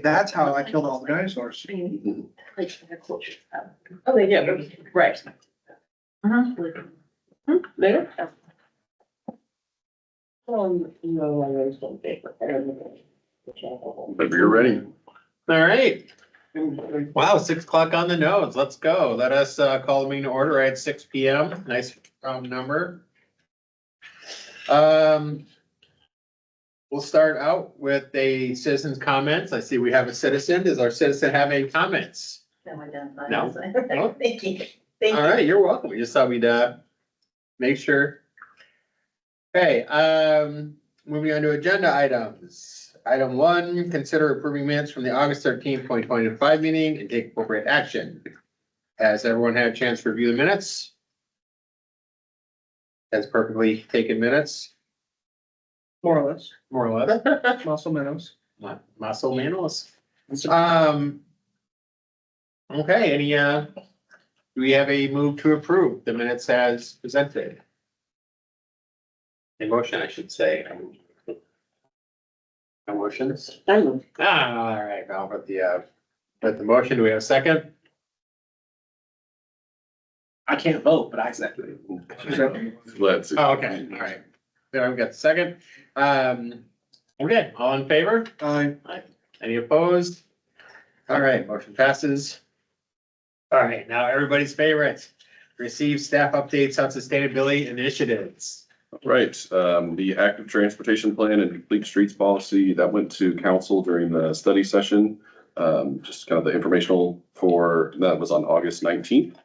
That's how I killed all the dinosaurs. Oh, they did, right. Later? No, I was going Whenever you're ready. All right. Wow, 6 o'clock on the nose. Let's go. Let us call the meeting to order at 6 PM. Nice round number. We'll start out with a citizen's comments. I see we have a citizen. Does our citizen have any comments? No. No? Thank you. Thank All you. right, you're welcome. We just thought we'd make sure. Okay, moving on to agenda items. Item 1, consider approving minutes from the August 13th, 2025 meeting and take appropriate action. Has everyone had a chance to review the minutes? That's perfectly taken minutes, More or less. more or less. Muscle minnows. Muscle manuals. Okay, any, do we have a move to approve the minutes as presented? A motion, I should say. No motions? All right, I'll put the motion. Do we have a second? I can't vote, but I second Let's see. Oh, okay, all right. There, we've got the second. Okay, all in favor? Any opposed? All right, motion passes. All right, now everybody's favorite, receive staff updates on sustainability initiatives. Right, the active transportation plan and complete streets policy that went to council during the study session. Just kind of the informational for, that was on August 19th.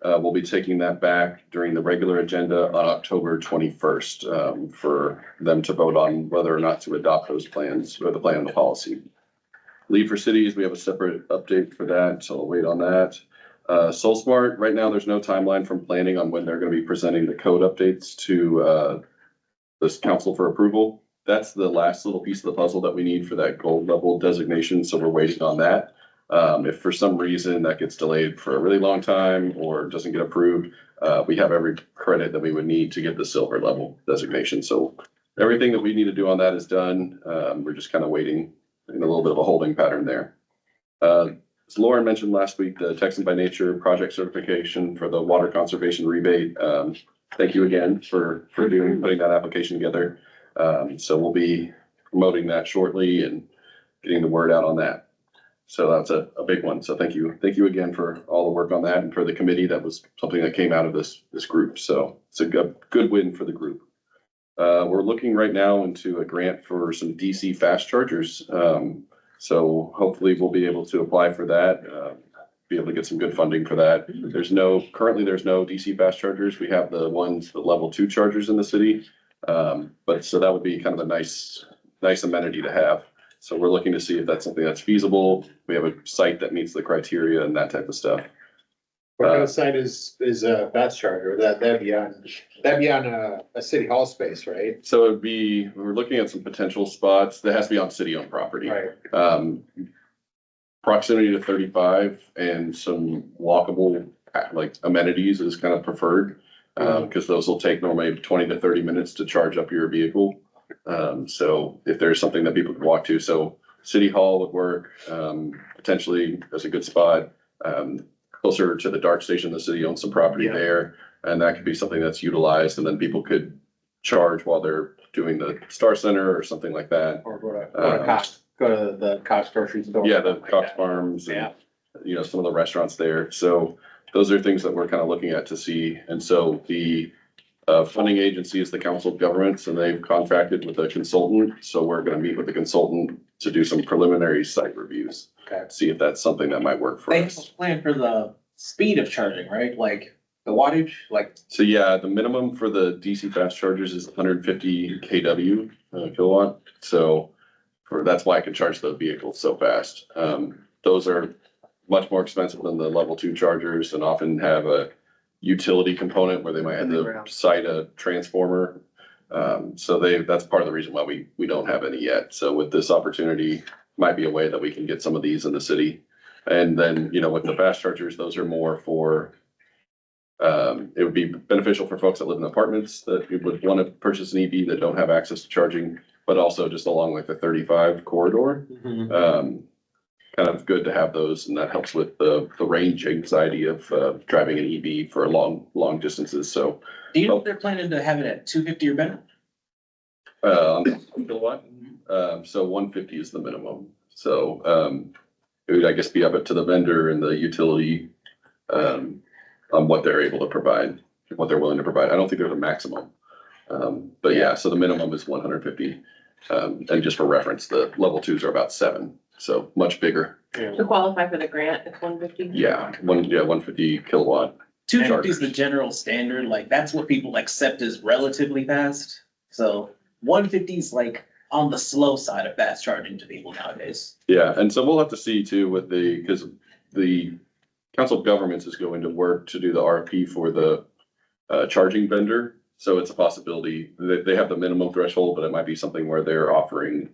We'll be taking that back during the regular agenda on October 21st, for them to vote on whether or not to adopt those plans or the plan and the policy. Lead for cities, we have a separate update for that, so I'll wait on that. SoulSmart, right now, there's no timeline from planning on when they're gonna be presenting the code updates to, this council for approval. That's the last little piece of the puzzle that we need for that gold level designation, so we're waiting on that. If for some reason that gets delayed for a really long time or doesn't get approved, we have every credit that we would need to get the silver level designation. So everything that we need to do on that is done. We're just kind of waiting in a little bit of a holding pattern there. As Lauren mentioned last week, the Texan by Nature project certification for the water conservation rebate. Thank you again for putting that application together. So we'll be promoting that shortly and getting the word out on that. So that's a big one. So thank you. Thank you again for all the work on that and for the committee. That was something that came out of this group. So it's a good win for the group. We're looking right now into a grant for some DC fast chargers. So hopefully we'll be able to apply for that, be able to get some good funding for that. Currently there's no DC fast chargers. We have the level 2 chargers in the city. But so that would be kind of a nice amenity to have. So we're looking to see if that's something that's feasible. We have a site that meets the criteria and that type of stuff. What kind of site is a fast charger? That'd be on a city hall space, right? So we're looking at some potential spots that has to be on city owned property. Right. Proximity to 35 and some walkable like amenities is kind of preferred. Because those will take normally 20 to 30 minutes to charge up your vehicle. So if there's something that people can walk to, so City Hall would work, potentially as a good spot. Closer to the DART station, the city owns some property there, and that could be something that's utilized, and then people could charge while they're doing the Star Center or something like that. Or go to the Cox grocery store. Yeah, the Cox Farms and, some of the restaurants there. So those are things that we're kind of looking at to see. And so the funding agency is the Council of Governments, and they've contracted with a consultant. So we're going to meet with the consultant to do some preliminary site reviews. Okay. See if that's something that might work for They us. plan for the speed of charging, right? Like the wattage, like. So yeah, the minimum for the DC fast chargers is 150 kW kilowatt. So that's why I can charge the vehicle so fast. Those are much more expensive than the level 2 chargers and often have a utility component where they might have to cite a transformer. So that's part of the reason why we don't have any yet. So with this opportunity, might be a way that we can get some of these in the city. And then, with the fast chargers, those are more for, it would be beneficial for folks that live in apartments that would want to purchase an EV that don't have access to charging, but also just along like the 35 corridor. kind of good to have those, and that helps with the range anxiety of driving an EV for long distances. So Do you know if they're planning to have it at 250 or better? kilowatt, so 150 is the minimum. So it would, I guess, be up to the vendor and the utility on what they're able to provide, what they're willing to provide. I don't think there's a maximum. But yeah, so the minimum is 150. And just for reference, the level twos are about 7, so much bigger. To qualify for the grant, it's 150. Yeah, 150 kilowatt. 250 is the general standard, like that's what people accept as relatively fast. So 150 is like on the slow side of fast charging to people nowadays. Yeah, and so we'll have to see too with because the Council of Governments is going to work to do the RFP for the charging vendor. So it's a possibility that they have the minimum threshold, but it might be something where they're offering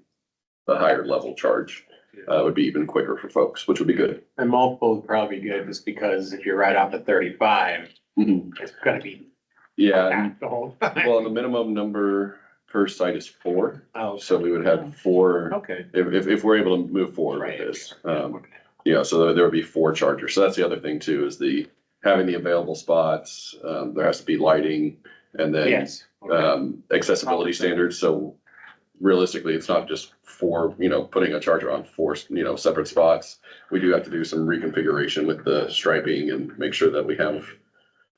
a higher level charge. Would be even quicker for folks, which would be good. And multiple would probably be good, just because if you're right off at 35, it's gonna be Yeah, packed the whole time. well, the minimum number per site is 4, Oh, so we would have 4 okay. if we're able to move forward with Right. this. Yeah, so there would be 4 chargers. So that's the other thing too, is having the available spots. There has to be lighting, and then Yes. accessibility standards. So realistically, it's not just for, putting a charger on 4, separate spots. We do have to do some reconfiguration with the striping and make sure that we have,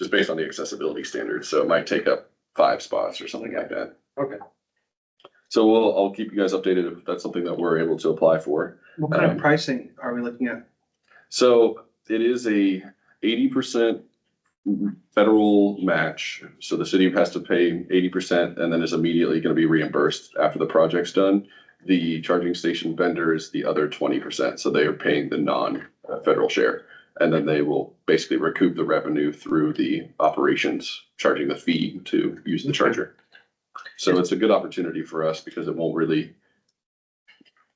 just based on the accessibility standards. So it might take up 5 spots or something like that. Okay. So I'll keep you guys updated if that's something that we're able to apply for. What kind of pricing are we looking at? So it is a 80% federal match. So the city has to pay 80% and then is immediately going to be reimbursed after the project's done. The charging station vendor is the other 20%. So they are paying the non-federal share. And then they will basically recoup the revenue through the operations, charging the fee to use the charger. So it's a good opportunity for us because it won't really,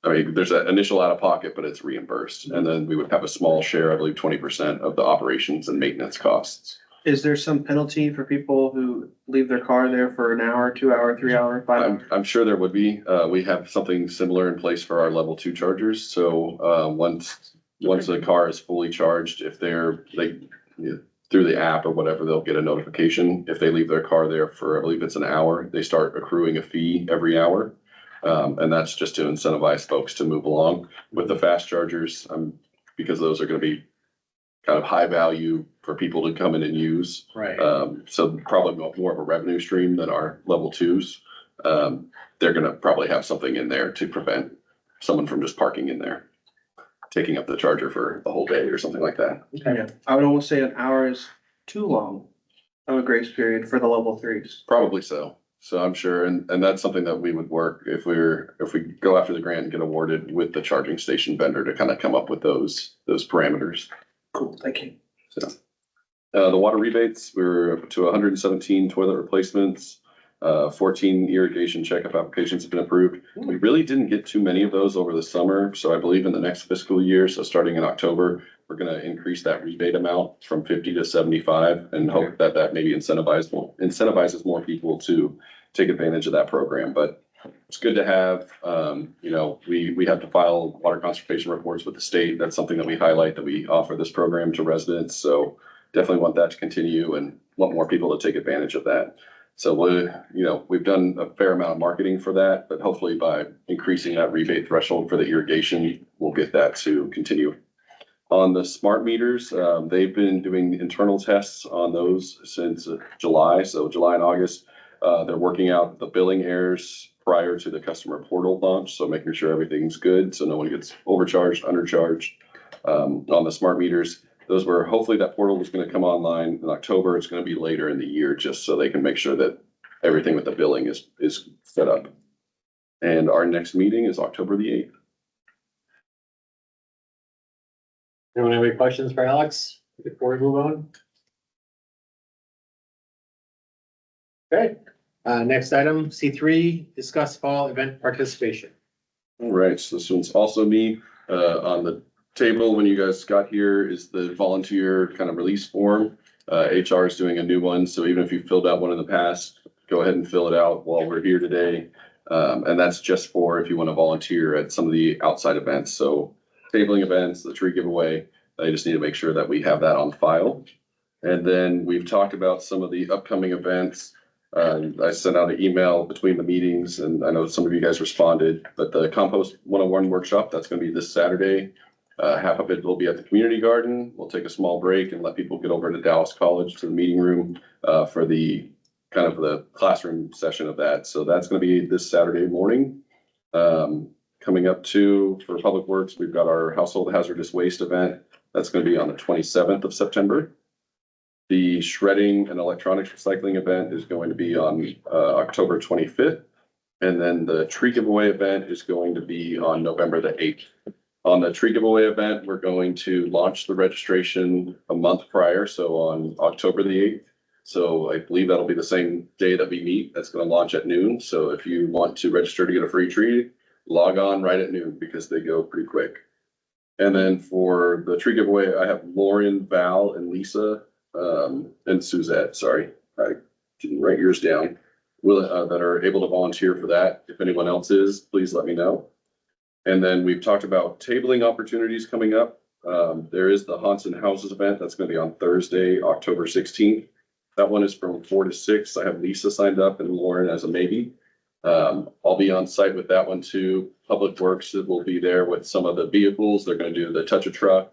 there's an initial out of pocket, but it's reimbursed. And then we would have a small share, I believe 20% of the operations and maintenance costs. Is there some penalty for people who leave their car there for an hour, 2 hour, 3 hour, 5 hours? I'm sure there would be. We have something similar in place for our level 2 chargers. So once a car is fully charged, if through the app or whatever, they'll get a notification. If they leave their car there for, I believe it's an hour, they start accruing a fee every hour. And that's just to incentivize folks to move along with the fast chargers, because those are going to be kind of high value for people to come in and use. Right. So probably more of a revenue stream than our level 2s. They're going to probably have something in there to prevent someone from just parking in there, taking up the charger for the whole day or something like that. Yeah, I would almost say an hour is too long of a grace period for the level 3s. Probably so. So I'm sure, and that's something that we would work if we go after the grant and get awarded with the charging station vendor to kind of come up with those parameters. Cool, thank you. So, the water rebates, we're up to 117 toilet replacements, 14 irrigation checkup applications have been approved. We really didn't get too many of those over the summer, so I believe in the next fiscal year, so starting in October, we're gonna increase that rebate amount from 50 to 75 and hope that maybe incentivizes more people to take advantage of that program. But it's good to have, we have to file water conservation reports with the state. That's something that we highlight, that we offer this program to residents. So definitely want that to continue and want more people to take advantage of that. So we've done a fair amount of marketing for that, but hopefully by increasing that rebate threshold for the irrigation, we'll get that to continue. On the smart meters, they've been doing internal tests on those since July. So July and August, they're working out the billing errors prior to the customer portal launch. So making sure everything's good, so no one gets overcharged, undercharged. On the smart meters, those were, hopefully that portal was going to come online in October. It's going to be later in the year, just so they can make sure that everything with the billing is set up. And our next meeting is October the 8th. Anyone have any questions for Alex before we move on? Okay, next item, C3, discuss fall event participation. All right, so this one's also me. On the table when you guys got here is the volunteer kind of release form. HR is doing a new one, so even if you filled out one in the past, go ahead and fill it out while we're here today. And that's just for if you want to volunteer at some of the outside events. So tabling events, the tree giveaway. I just need to make sure that we have that on file. And then we've talked about some of the upcoming events. I sent out an email between the meetings and I know some of you guys responded, but the Compost 101 workshop, that's gonna be this Saturday. Half of it will be at the community garden. We'll take a small break and let people get over to Dallas College to the meeting room for the kind of the classroom session of that. So that's gonna be this Saturday morning. Coming up too, for Public Works, we've got our household hazardous waste event. That's gonna be on the 27th of September. The shredding and electronics recycling event is going to be on October 25th. And then the tree giveaway event is going to be on November the 8th. On the tree giveaway event, we're going to launch the registration a month prior, so on October the 8th. So I believe that'll be the same day that we meet. That's gonna launch at noon. So if you want to register to get a free tree, log on right at noon because they go pretty quick. And then for the tree giveaway, I have Lauren, Val, and Lisa, and Suzette, sorry, I didn't write yours down, that are able to volunteer for that. If anyone else is, please let me know. And then we've talked about tabling opportunities coming up. There is the Haunts and Houses event. That's gonna be on Thursday, October 16th. That one is from 4 to 6. I have Lisa signed up and Lauren as a maybe. I'll be on site with that one too. Public Works will be there with some of the vehicles. They're gonna do the touch a truck.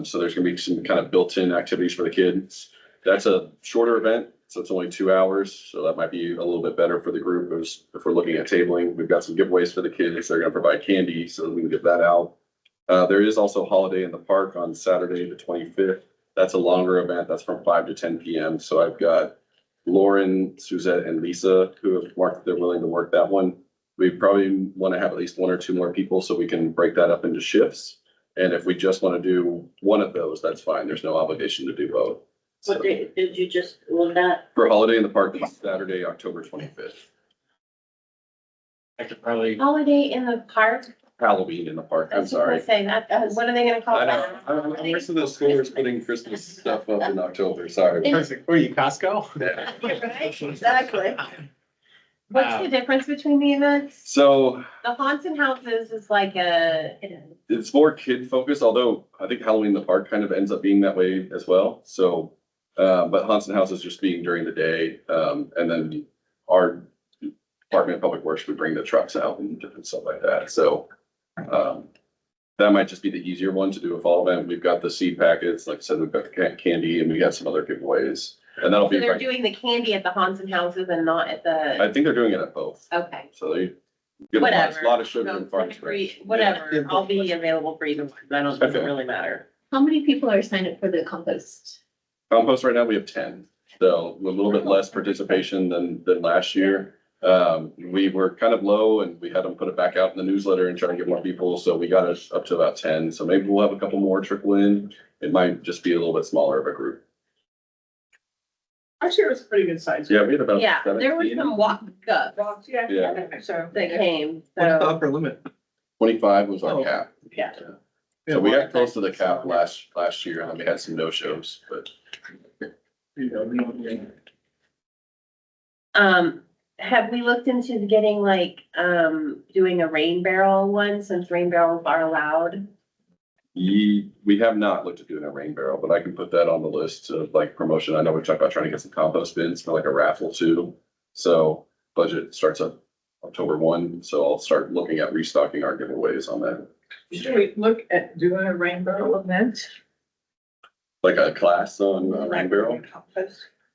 So there's gonna be some kind of built-in activities for the kids. That's a shorter event, so it's only 2 hours. So that might be a little bit better for the group if we're looking at tabling. We've got some giveaways for the kids. They're gonna provide candy so we can get that out. There is also Holiday in the Park on Saturday, the 25th. That's a longer event. That's from 5 to 10 PM. So I've got Lauren, Suzette, and Lisa who have marked that they're willing to work that one. We probably want to have at least 1 or 2 more people so we can break that up into shifts. And if we just want to do one of those, that's fine. There's no obligation to do both. What day did you just, was that? For Holiday in the Park, it's Saturday, October 25th. I could probably, Holiday in the park. Halloween in the park, I'm That's what I sorry. say, that, what are they gonna call I that? know, I'm missing the stores putting Christmas stuff up in October, sorry. were you Costco? Right, exactly. What's the difference between the events? So The Haunts and Houses is like a, it's more kid focused, although I think Halloween in the Park kind of ends up being that way as well. So, but Haunts and Houses just being during the day. And then our Department of Public Works would bring the trucks out and different stuff like that. So, that might just be the easier one to do a fall event. We've got the seed packets, like I said, we've got the candy and we got some other giveaways. And that'll so be, they're right- doing the candy at the Haunts and Houses and not at the, I think they're doing it at both. okay. So they give a Whatever. lot of sugar No, and farm free- Whatever, I'll be available for either one, that doesn't Okay. really matter. How many people are signed up for the compost? Compost right now, we have 10, so a little bit less participation than last year. We were kind of low and we had them put it back out in the newsletter and try to get more people, so we got us up to about 10. So maybe we'll have a couple more trickle in. It might just be a little bit smaller of a group. Last year was a pretty good size. Yeah, we had about Yeah, there were 17. some walk up Yeah. So. that came, What's the so, upper limit? 25 was our Oh. cap. yeah. So we got close to the cap last year and then we had some no-shows, but Have we looked into getting like, doing a rain barrel one, since rain barrels are allowed? we have not looked at doing a rain barrel, but I can put that on the list of like promotion. I know we talked about trying to get some compost bins for like a raffle too. So budget starts up October 1, so I'll start looking at restocking our giveaways on that. Should we look at doing a rain barrel event? Like a class on a rain barrel.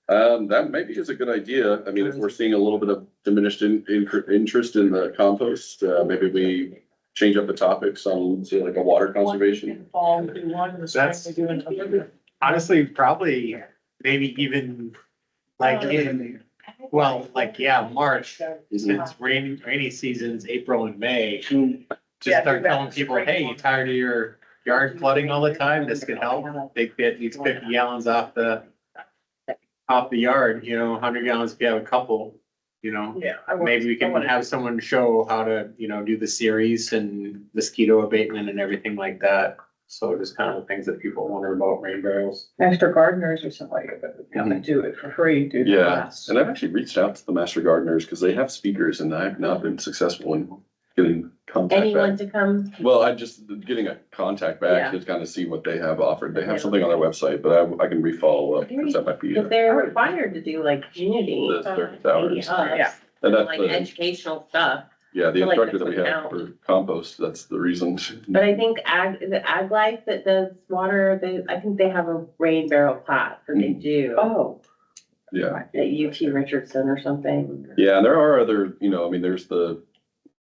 That maybe is a good idea. I mean, if we're seeing a little bit of diminished interest in the compost, maybe we change up the topics on, say, like a water conservation. Fall, do one, the spring, That's- we do another. Honestly, probably maybe even like in, well, like, yeah, March, since rainy seasons, April and May. Just start telling people, hey, you tired of your yard flooding all the time? This could help. They get these 50 gallons off the yard, 100 gallons if you have a couple, Yeah. Maybe we can have someone show how to, do the series and mosquito abatement and everything like that. So just kind of the things that people wonder about rain barrels. Master gardeners or something like that, come and do it for free, do the Yeah, class. and I've actually reached out to the master gardeners because they have speakers and I've not been successful in getting contact Anyone back. to come? Well, I just getting a contact back to kind of see what they have offered. They have something on their website, but I can re-follow up because that might be If they're required to do like community. the service hours. Yeah. And that's Like the, educational stuff. yeah, the so, like, instructor that we that's have what for compost, that's the reason. But I think the ag life that does water, I think they have a rain barrel class that they do Oh, Yeah. at UT Richardson or something. Yeah, and there are other, I mean, there's the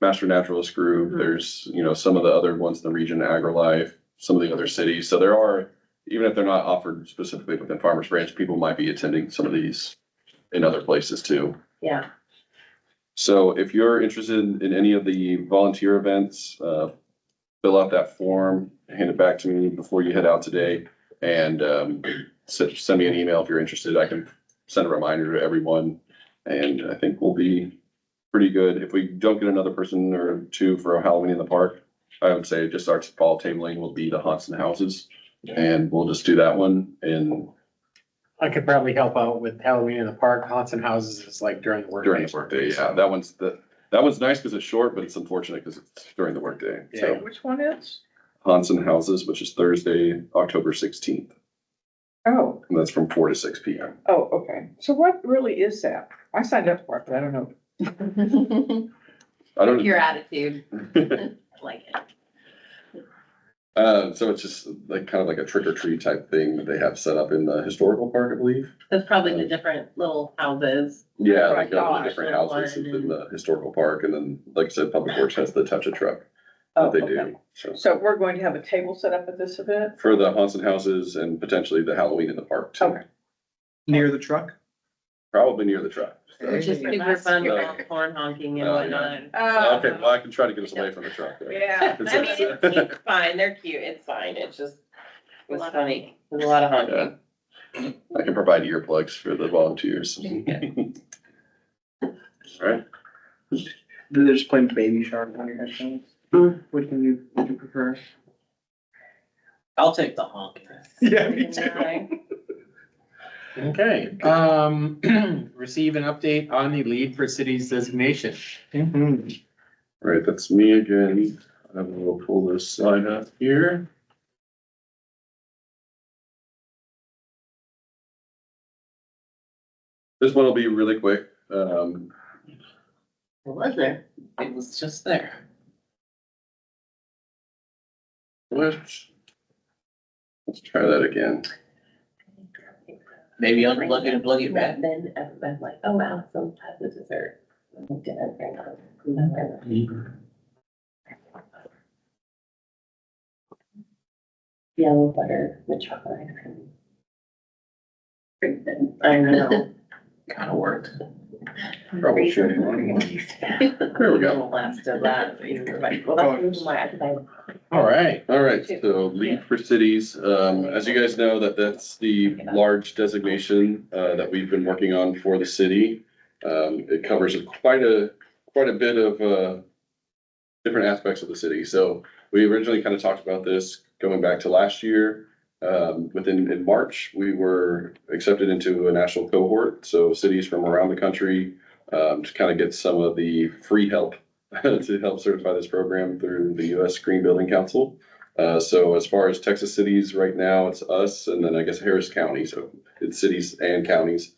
Master Naturalist Group, Mhm. there's, some of the other ones in the region, AgriLife, some of the other cities. So there are, even if they're not offered specifically within Farmers Branch, people might be attending some of these in other places too. Yeah. So if you're interested in any of the volunteer events, fill out that form, hand it back to me before you head out today. And send me an email if you're interested. I can send a reminder to everyone. And I think we'll be pretty good. If we don't get another person or two for a Halloween in the park, I would say just our fall tabling will be the haunts and houses. And we'll just do that one. And I could probably help out with Halloween in the park. Haunts and houses is like during the workday. during the workday, yeah, that one's nice because it's short, but it's unfortunate because it's during the workday. So which one is? haunts and houses, which is Thursday, October 16th. Oh, And that's from 4 to 6 p.m. oh, okay. So what really is that? I signed up for it, but I don't know. I don't. Your attitude, like it. So it's just like kind of like a trick or treat type thing that they have set up in the historical park, I believe. That's probably the different little houses. Yeah, Oh they my go to gosh, the different little houses one in the historical park, and then, like I said, Public Works has the touch a truck Oh, that they okay. do. So So we're going to have a table set up at this event? for the haunts and houses and potentially the Halloween in the park too, Okay. Near the truck? probably near the truck. Which is super fun with horn honking and Oh, whatnot. Okay, well, I can try to get us away from the truck. Right? Yeah. I mean, it's fine, they're cute, it's fine, it's just, it was funny, there's a lot of honking. I can provide earplugs for the volunteers. All right. They're just playing Baby Shark on your headphones. Mm. Which one would you prefer? I'll take the honk. Yeah, Okay, receive an update on the lead for cities designation. Mhm. All right, that's me again. I will pull this slide up here. This one will be really quick. Was there? It was just there. Let's try that again. Maybe unplug it and plug it back. Then everybody's like, oh wow, some type of dessert. Yellow butter with chocolate ice cream. I know. Kind of worked. Troubleshooting. There we go. Last of that. Well, that's the reason why I All right, All right, so lead for cities, as you guys know, that's the large designation, that we've been working on for the city. It covers quite a bit of, different aspects of the city. So we originally kind of talked about this going back to last year. In March, we were accepted into a national cohort, so cities from around the country, to kind of get some of the free help to help certify this program through the U.S. Green Building Council. So as far as Texas cities right now, it's us, and then I guess Harris County, so it's cities and counties.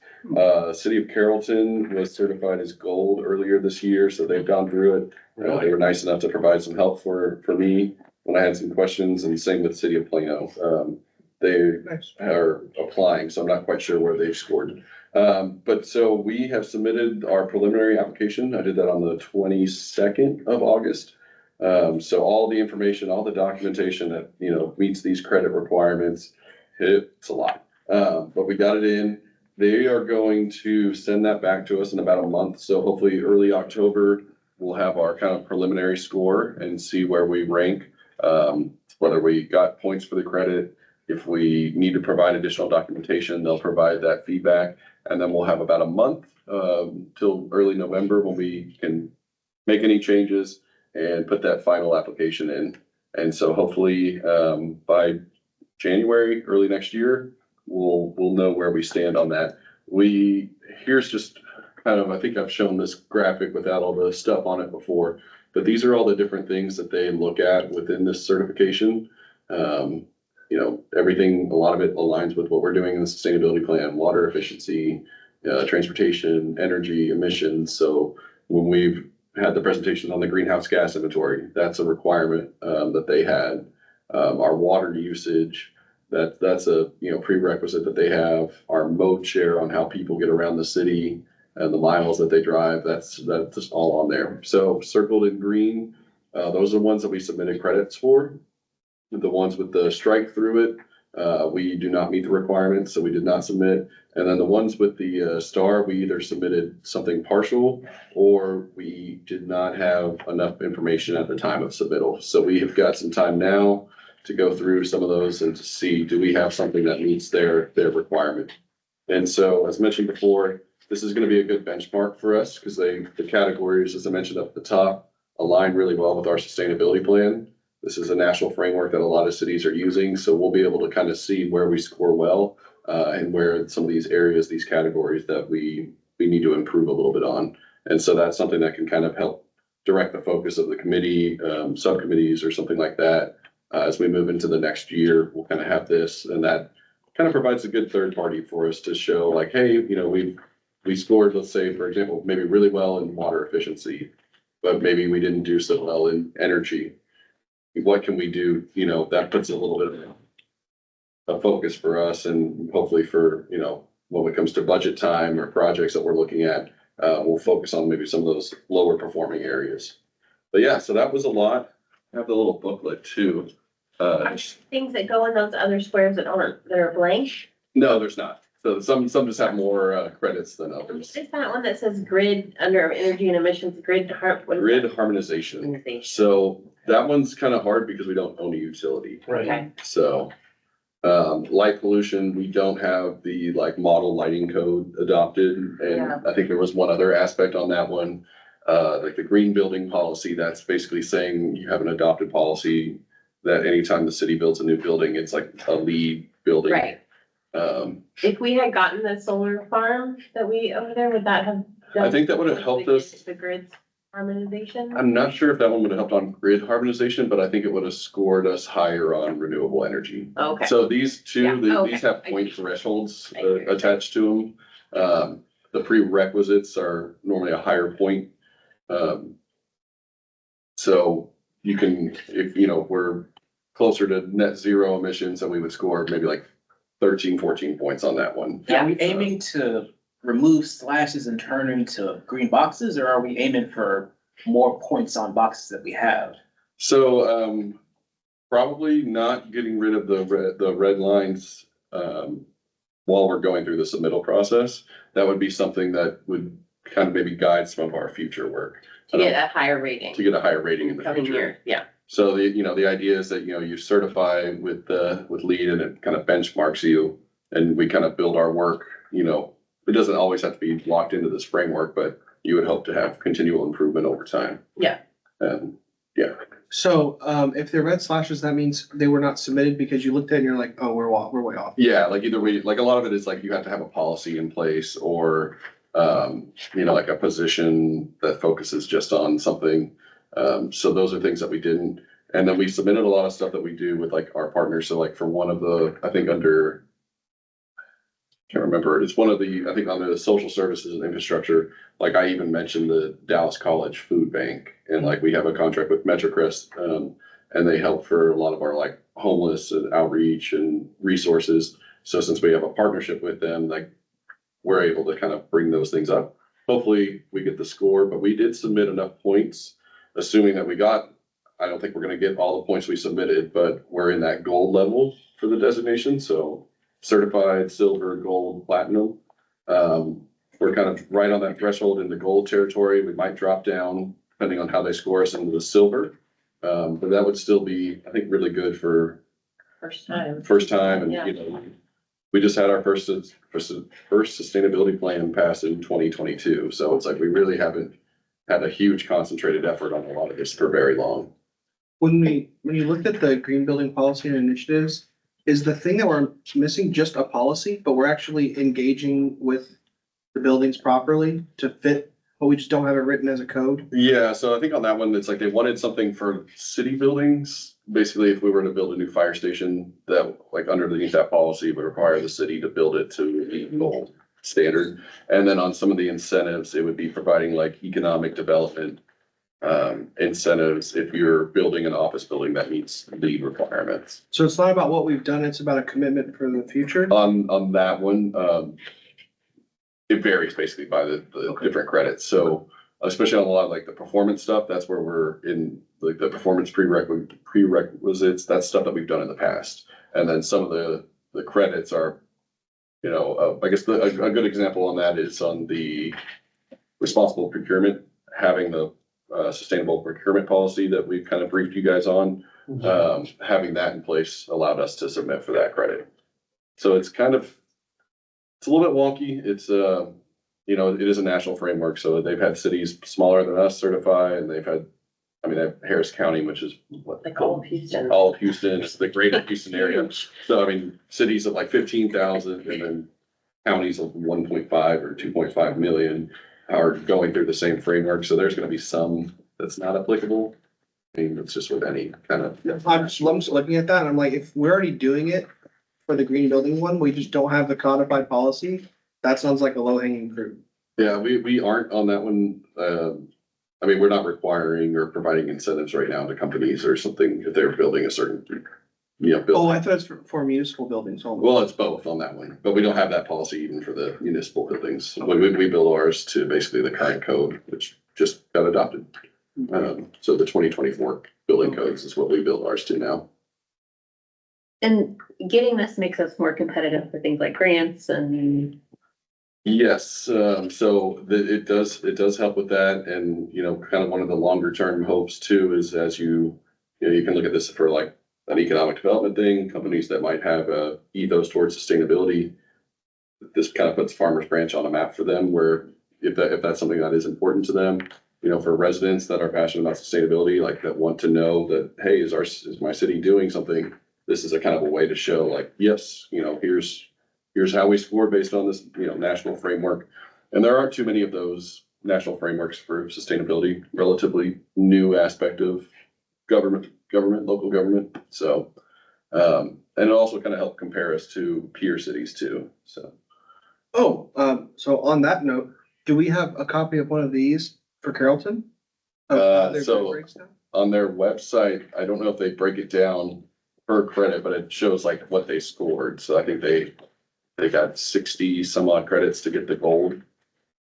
City of Carrollton was certified as gold earlier this year, so they've gone through it. They were nice enough to provide some help for me when I had some questions, and same with City of Plano. They are applying, so I'm not quite sure where they've scored. But so we have submitted our preliminary application. I did that on the 22nd of August. So all the information, all the documentation that, meets these credit requirements, it's a lot. But we got it in. They are going to send that back to us in about a month. So hopefully early October, we'll have our kind of preliminary score and see where we rank. Whether we got points for the credit. If we need to provide additional documentation, they'll provide that feedback. And then we'll have about a month till early November when we can make any changes and put that final application in. And so hopefully by January, early next year, we'll know where we stand on that. Here's just kind of, I think I've shown this graphic without all the stuff on it before. But these are all the different things that they look at within this certification. You know, everything, a lot of it aligns with what we're doing in the sustainability plan, water efficiency, transportation, energy, emissions. So when we've had the presentations on the greenhouse gas inventory, that's a requirement, that they had. Our water usage, that's a, you know, prerequisite that they have. Our mode share on how people get around the city and the miles that they drive, that's just all on there. So circled in green, those are the ones that we submitted credits for. The ones with the strike through it, we do not meet the requirements, so we did not submit. And then the ones with the star, we either submitted something partial or we did not have enough information at the time of submittal. So we have got some time now to go through some of those and to see, do we have something that meets their requirement? And so, as mentioned before, this is gonna be a good benchmark for us because the categories, as I mentioned up at the top, align really well with our sustainability plan. This is a national framework that a lot of cities are using, so we'll be able to kind of see where we score well, and where some of these areas, these categories that we need to improve a little bit on. And so that's something that can kind of help direct the focus of the committee, subcommittees or something like that. As we move into the next year, we'll kind of have this, and that kind of provides a good third party for us to show like, hey, you know, we scored, let's say, for example, maybe really well in water efficiency, but maybe we didn't do so well in energy. What can we do? You know, that puts a little bit of a focus for us, and hopefully for, you know, when it comes to budget time or projects that we're looking at, we'll focus on maybe some of those lower performing areas. But yeah, so that was a lot. I have the little booklet too. Things that go in those other squares that are blank. No, there's not. So some just have more credits than others. Is that one that says grid under energy and emissions, grid what is Grid that? harmonization. Harmonization. So that one's kind of hard because we don't own a utility. Okay. So, light pollution, we don't have the like model lighting code adopted. Yeah. And I think there was one other aspect on that one. Like the green building policy, that's basically saying you have an adopted policy that anytime the city builds a new building, it's like a LEED building. Right. If we had gotten the solar farm that we over there, would that have? I think that would have helped us. The grid harmonization? I'm not sure if that one would have helped on grid harmonization, but I think it would have scored us higher on renewable energy. Okay. So these two, Yeah, okay. these have I point see. thresholds I agree. attached to them. The prerequisites are normally a higher point. So you can, if, you know, we're closer to net zero emissions, then we would score maybe like 13, 14 points on that one. Are we aiming to remove slashes and turn into green boxes, or are we aiming for more points on boxes that we have? So, probably not getting rid of the red lines, while we're going through the submittal process. That would be something that would kind of maybe guide some of our future work. To get a higher rating. To get a higher rating in the Coming future. year, yeah. So the idea is that, you know, you certify with LEED and it kind of benchmarks you, and we kind of build our work, you know, it doesn't always have to be locked into this framework, but you would hope to have continual improvement over time. Yeah. And, yeah. So, if they're red slashes, that means they were not submitted because you looked at it and you're like, oh, we're way off. Yeah, like either way, like a lot of it is like you have to have a policy in place or, you know, like a position that focuses just on something. So those are things that we didn't. And then we submitted a lot of stuff that we do with like our partners. So like for one of the, I think under, can't remember, it's one of the, I think under the social services and infrastructure, like I even mentioned the Dallas College Food Bank. And like we have a contract with MetroCrest, and they help for a lot of our like homeless and outreach and resources. So since we have a partnership with them, like we're able to kind of bring those things up. Hopefully we get the score, but we did submit enough points, assuming that we got, I don't think we're gonna get all the points we submitted, but we're in that gold level for the designation. So certified, silver, gold, platinum. We're kind of right on that threshold in the gold territory. We might drop down depending on how they score us into the silver. But that would still be, I think, really good for First time. first time. And, Yeah. you know, we just had our first sustainability plan passed in 2022. So it's like, we really haven't had a huge concentrated effort on a lot of this for very long. When you looked at the green building policy and initiatives, is the thing that we're missing just a policy, but we're actually engaging with the buildings properly to fit but we just don't have it written as a code. Yeah, so I think on that one, it's like they wanted something for city buildings. Basically, if we were to build a new fire station, that like underneath that policy would require the city to build it to the gold standard. And then on some of the incentives, it would be providing like economic development incentives if you're building an office building that meets LEED requirements. So it's not about what we've done, it's about a commitment for the future. On that one, it varies basically by the Okay. different credits. So especially on a lot of like the performance stuff, that's where we're in like the performance prerequisites, that's stuff that we've done in the past. And then some of the credits are, you know, I guess a good example on that is on the responsible procurement, having the sustainable procurement policy that we've kind of briefed you guys on. Having that in place allowed us to submit for that credit. So it's kind of, it's a little bit wonky. It's, you know, it is a national framework, so they've had cities smaller than us certify, and they've had, I mean, they have Harris County, which is what they Like all call of Houston. all of Houston, it's the greater Houston area. So I mean, cities of like 15,000 and then counties of 1.5 or 2.5 million are going through the same framework. So there's gonna be some that's not applicable. I mean, it's just with any kind of. I'm just looking at that and I'm like, if we're already doing it for the green building one, we just don't have the codified policy. That sounds like a low hanging fruit. Yeah, we aren't on that one. I mean, we're not requiring or providing incentives right now to companies or something if they're building a certain, you know, Oh, building. I thought it's for municipal buildings only. Well, it's both on that one, but we don't have that policy even for the municipal buildings. We build ours to basically the current code, which just got adopted. So the 2024 building codes is what we build ours to now. And getting this makes us more competitive for things like grants and. Yes, so it does help with that, and, you know, kind of one of the longer term hopes too is as you know, you can look at this for like an economic development thing, companies that might have a ethos towards sustainability. This kind of puts Farmers Branch on a map for them, where if that's something that is important to them, you know, for residents that are passionate about sustainability, like that want to know that, hey, is my city doing something? This is a kind of a way to show like, yes, you know, here's how we score based on this, you know, national framework. And there aren't too many of those national frameworks for sustainability, relatively new aspect of government, local government. So, and it also kind of helped compare us to peer cities too, so. Oh, so on that note, do we have a copy of one of these for Carrollton? Of how their So- breaks down? On their website, I don't know if they break it down per credit, but it shows like what they scored. So I think they got 60 some odd credits to get the gold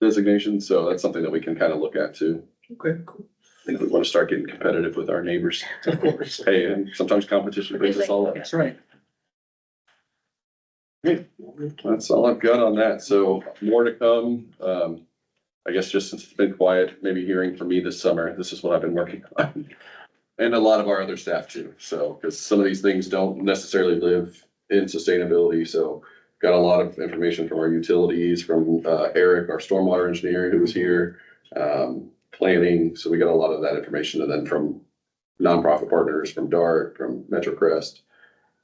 designation. So that's something that we can kind of look at too. Okay, cool. I think we want to start getting competitive with our neighbors. Of course. Hey, and sometimes competition brings us all up. That's right. That's all I've got on that. So more to come. I guess just since it's been quiet, maybe hearing from me this summer, this is what I've been working on. And a lot of our other staff too. So, because some of these things don't necessarily live in sustainability. So got a lot of information from our utilities, from Eric, our stormwater engineer who was here, planning. So we got a lot of that information, and then from nonprofit partners, from DART, from MetroCrest.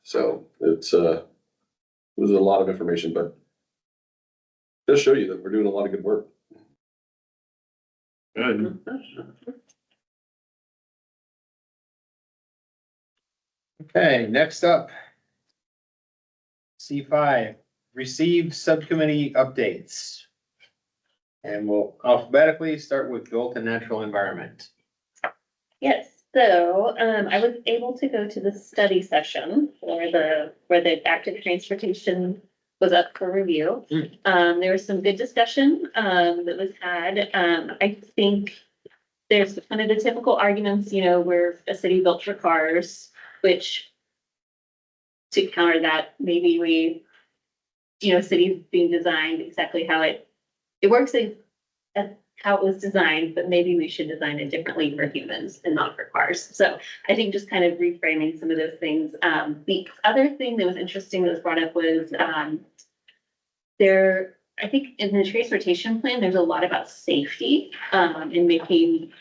So it was a lot of information, but just show you that we're doing a lot of good work. Good. Okay, next up. C5, receive subcommittee updates. And we'll alphabetically start with Dalton Natural Environment. Yes, so, I was able to go to the study session where the active transportation was up for review. There was some good discussion, that was had. I think there's kind of the typical arguments, you know, we're a city built for cars, which to counter that, maybe we, you know, cities being designed exactly how it works as how it was designed, but maybe we should design it differently for humans and not for cars. So I think just kind of reframing some of those things. The other thing that was interesting that was brought up was, I think in the transportation plan, there's a lot about safety, and making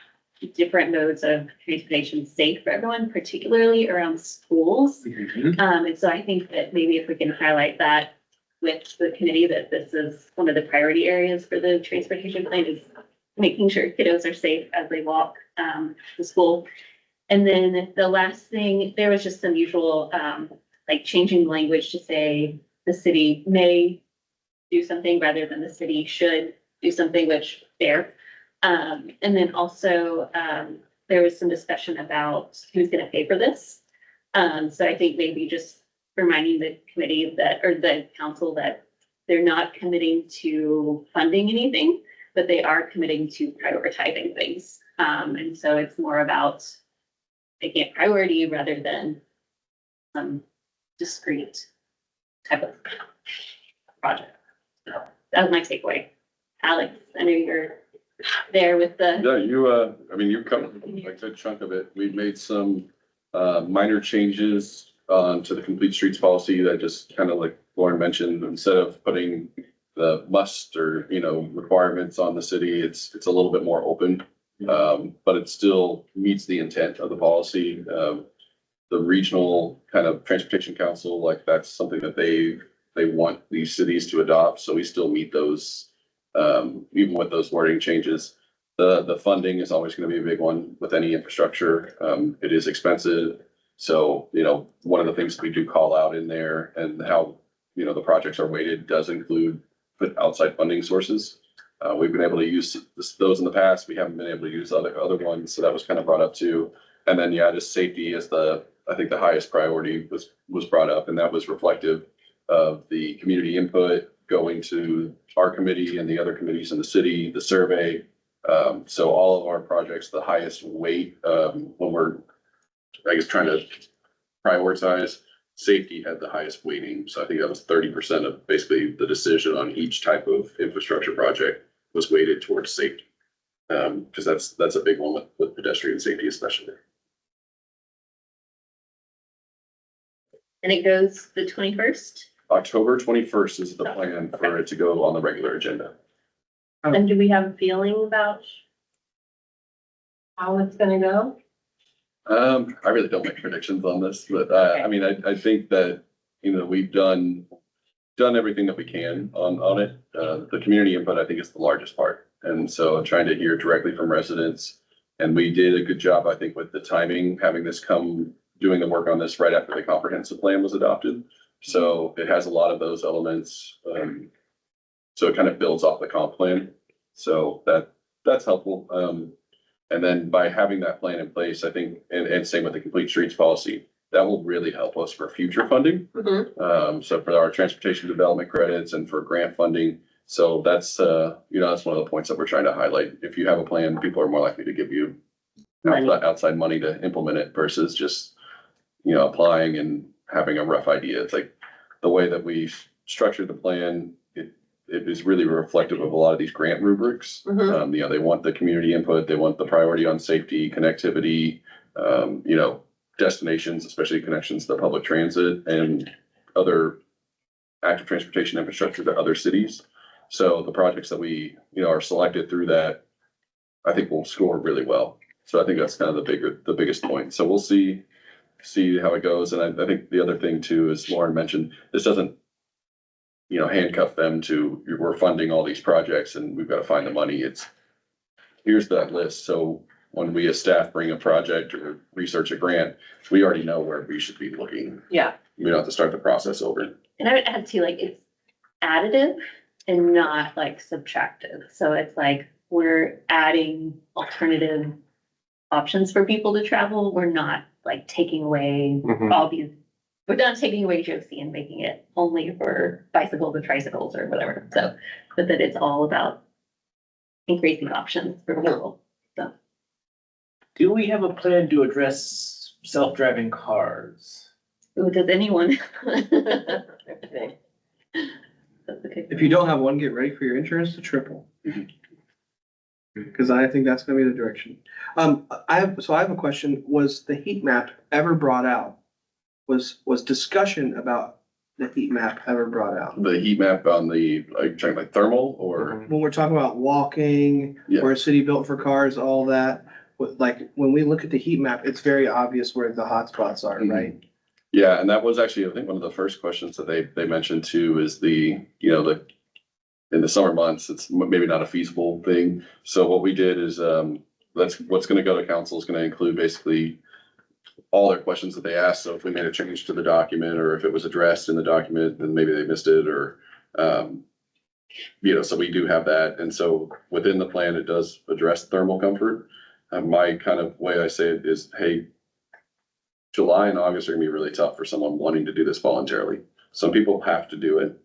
different modes of transportation safe for everyone, particularly around schools. And so I think that maybe if we can highlight that with the committee, that this is one of the priority areas for the transportation plan is making sure kiddos are safe as they walk, to school. And then the last thing, there was just some usual, like changing language to say the city may do something rather than the city should do something, which fair. And then also, there was some discussion about who's gonna pay for this. So I think maybe just reminding the committee that, or the council, that they're not committing to funding anything, but they are committing to prioritizing things. And so it's more about making it priority rather than some discrete type of project. So that was my takeaway. Alex, I know you're there with the, Yeah, I mean, you covered a good chunk of it. We've made some minor changes to the complete streets policy that just kind of like Lauren mentioned, instead of putting the must or, requirements on the city, it's a little bit more open. But it still meets the intent of the policy. The regional kind of transportation council, like that's something that they want these cities to adopt. So we still meet those, even with those wording changes. The funding is always going to be a big one with any infrastructure. It is expensive. So, one of the things that we do call out in there and how, the projects are weighted does include outside funding sources. We've been able to use those in the past. We haven't been able to use other ones. So that was kind of brought up too. And then, just safety is I think the highest priority was brought up, and that was reflective of the community input going to our committee and the other committees in the city, the survey. So all of our projects, the highest weight, when we're, I guess, trying to prioritize, safety had the highest weighting. So I think that was 30% of basically the decision on each type of infrastructure project was weighted towards safety. Because that's a big one with pedestrian safety especially. and it goes the 21st. October 21st is the plan for it to go on the regular agenda. And do we have a feeling about how it's gonna go? I really don't make predictions on this, but I mean, I think that, we've done everything that we can on it. The community input, I think, is the largest part. And so trying to hear directly from residents. And we did a good job, I think, with the timing, having this doing the work on this right after the comprehensive plan was adopted. So it has a lot of those elements. So it kind of builds off the comp plan. So that's helpful. And then by having that plan in place, I think, and same with the complete streets policy, that will really help us for future funding. So for our transportation development credits and for grant funding. So that's, that's one of the points that we're trying to highlight. If you have a plan, people are more likely to give you outside money to implement it versus just, applying and having a rough idea. It's like the way that we structured the plan, it is really reflective of a lot of these grant rubrics. They want the community input, they want the priority on safety, connectivity, destinations, especially connections to public transit and other active transportation infrastructure to other cities. So the projects that we, are selected through that, I think will score really well. So I think that's kind of the biggest point. So we'll see how it goes. And I think the other thing too, as Lauren mentioned, this doesn't, handcuff them to, we're funding all these projects and we've got to find the money. Here's that list. So when we as staff bring a project or research a grant, we already know where we should be looking. Yeah. We don't have to start the process over. And I would add to, like, it's additive and not like subtractive. So it's like we're adding alternative options for people to travel. We're not like taking away all these, we're not taking away Josie and making it only for bicycles or tricycles or whatever. So, but that it's all about increasing options for people. So. Do we have a plan to address self-driving cars? Ooh, does anyone? If you don't have one, get ready for your insurance to triple. Cause I think that's gonna be the direction. I have a question. Was the heat map ever brought out? Was discussion about the heat map ever brought out? The heat map on are you talking like thermal or? When we're talking about walking, Yeah. where a city built for cars, all that, like, when we look at the heat map, it's very obvious where the hot spots are, Mhm. right? Yeah, and that was actually, I think, one of the first questions that they mentioned too is the in the summer months, it's maybe not a feasible thing. So what we did is, what's gonna go to council is gonna include basically all their questions that they asked. So if we made a change to the document, or if it was addressed in the document, then maybe they missed it, or, so we do have that. And so within the plan, it does address thermal comfort. My kind of way I say it is, hey, July and August are gonna be really tough for someone wanting to do this voluntarily. Some people have to do it.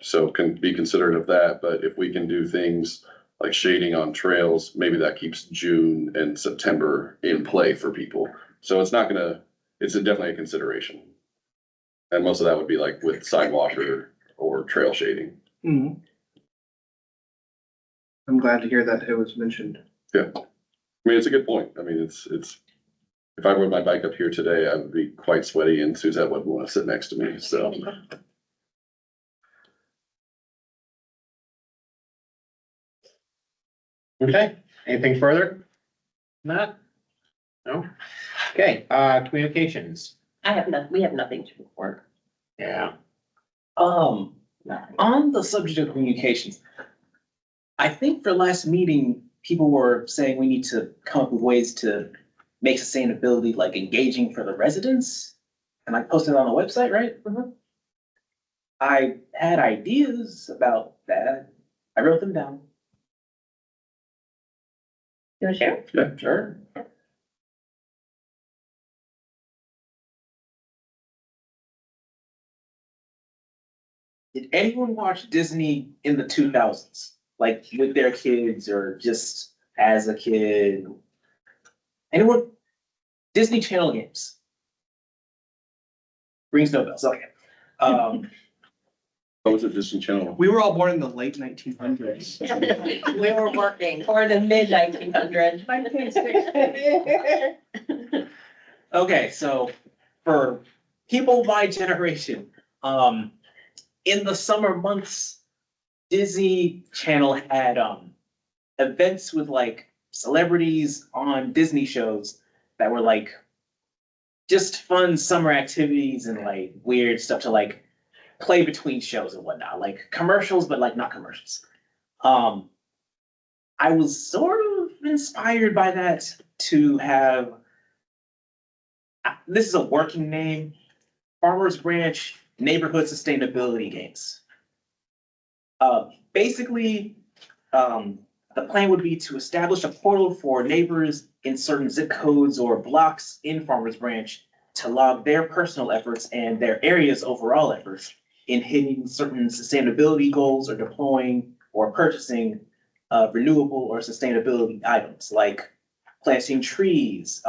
So can be considerate of that, but if we can do things like shading on trails, maybe that keeps June and September in play for people. So it's definitely a consideration. And most of that would be like with sidewalk or trail shading. Mhm. I'm glad to hear that it was mentioned. Yeah. I mean, it's a good point. I mean, it's, if I rode my bike up here today, I would be quite sweaty and Suzette wouldn't want to sit next to me, so. Okay, anything further? Not? No? Okay, communications. We have nothing to report. Yeah. On the subject of communications, I think for last meeting, people were saying we need to come up with ways to make sustainability like engaging for the residents. And I posted it on the website, right? I had ideas about that. I wrote them down. You wanna share? Yeah. Sure. Did anyone watch Disney in the 2000s? Like with their kids or just as a kid? Anyone? Disney Channel games. Rings no bells, okay. What was it, Disney Channel? We were all born in the late 1900s. We were working for the mid 1900s. Okay, so for people my generation, in the summer months, Disney Channel had events with like celebrities on Disney shows that were like just fun summer activities and like weird stuff to like play between shows and whatnot, like commercials, but like not commercials. I was sort of inspired by that to have, this is a working name, Farmers Branch Neighborhood Sustainability Games. Basically, the plan would be to establish a portal for neighbors in certain zip codes or blocks in Farmers Branch to log their personal efforts and their area's overall efforts in hitting certain sustainability goals or deploying or purchasing renewable or sustainability items like planting trees,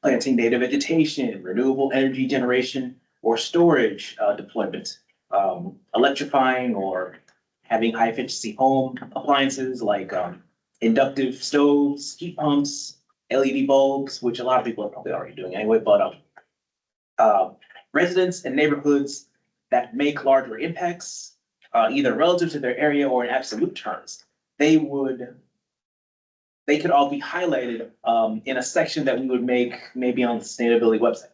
planting native vegetation, renewable energy generation or storage deployment, electrifying or having high efficiency home appliances like inductive stoves, heat pumps, LED bulbs, which a lot of people are probably already doing anyway, but residents and neighborhoods that make larger impacts, either relative to their area or in absolute terms, they could all be highlighted in a section that we would make maybe on the sustainability website.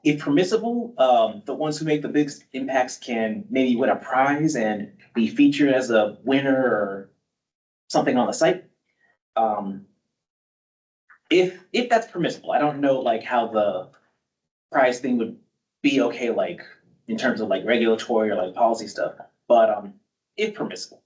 If permissible, the ones who make the biggest impacts can maybe win a prize and be featured as a winner or something on the site. If that's permissible, I don't know like how the prize thing would be okay, like in terms of like regulatory or like policy stuff, but if permissible.